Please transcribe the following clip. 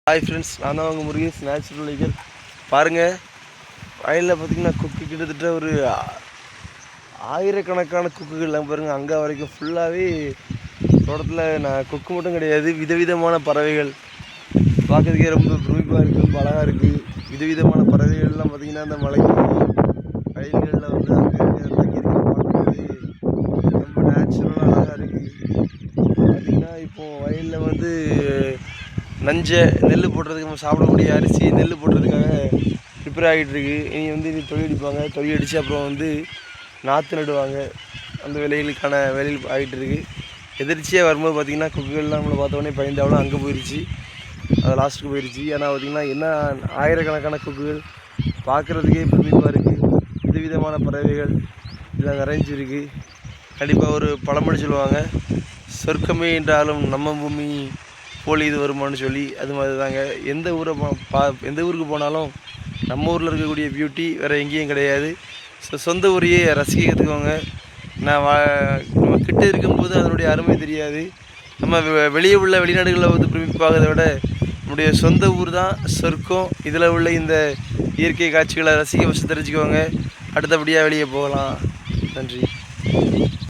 Hi friends, நான் தான் உங்கள் முருகேஷ் நேச்சுரல் லைகர். பாருங்கள், வயலில் பார்த்திங்கன்னா கொக்கு கிட்டத்தட்ட ஒரு ஆயிரக்கணக்கான கொக்குகள் பாருங்கள். அங்கே வரைக்கும் ஃபுல்லாகவே தோட்டத்தில் கொக்கு மட்டும் கிடையாது, விதவிதமான பறவைகள் பார்க்குறதுக்கே ரொம்ப பிரமிப்பாக இருக்குது, ரொம்ப அழகாக இருக்குது. விதவிதமான பறவைகள்லாம் பார்த்திங்கன்னா அந்த மலை வயல்களில் அங்கே தங்கியிருக்க பார்க்கும்போது ரொம்ப நேச்சுரலாக அழகாக இருக்குது. பார்த்திங்கன்னா இப்போது வயலில் நஞ்சை நெல் போடுறதுக்கு நம்ம சாப்பிடக்கூடிய அரிசி நெல் போடுறதுக்காக ப்ரிப்பேர் ஆகிட்டுருக்கு. இனி தொழி அடிப்பாங்க. தொழி அடித்து அப்புறம் நாற்று நடுவாங்க. அந்த வேலைகளுக்கான வேலைகள் ஆகிட்டுருக்கு. எதிர்ச்சியாக வரும்போது பார்த்திங்கன்னா கொக்குகள்லாம் நம்மளை பார்த்தோன்னே பயந்தாலும் அங்கே போயிடுச்சு, அது லாஸ்ட்டுக்கு போயிடுச்சு. ஆனால் பார்த்திங்கன்னா என்ன ஆயிரக்கணக்கான கொக்குகள் பார்க்குறதுக்கே பிரமிப்பாக இருக்குது. விதவிதமான பறவைகள் இதில் நிறைஞ்சிருக்கு. கண்டிப்பாக ஒரு பழமொழி சொல்லுவாங்க, சொர்க்கமே என்றாலும் நம்ம பூமி போலி இது வருமானு சொல்லி. அது மாதிரி தாங்க, எந்த ஊருக்கு போனாலும் நம்ம ஊரில் இருக்கக்கூடிய பியூட்டி வேறு எங்கேயும் கிடையாது. சொந்த ஊரையே ரசிக்க கற்றுக்கோங்க. நம்ம கிட்டே இருக்கும்போது அதனுடைய அருமை தெரியாது. நம்ம வெளியே உள்ள வெளிநாடுகளில் பிரமிப்பாகிறத விட நம்முடைய சொந்த ஊர் தான் சொர்க்கம். இதில் உள்ள இந்த இயற்கை காட்சிகளை ரசிக்க தெரிஞ்சுக்கோங்க. அடுத்தபடியாக வெளியே போகலாம். நன்றி.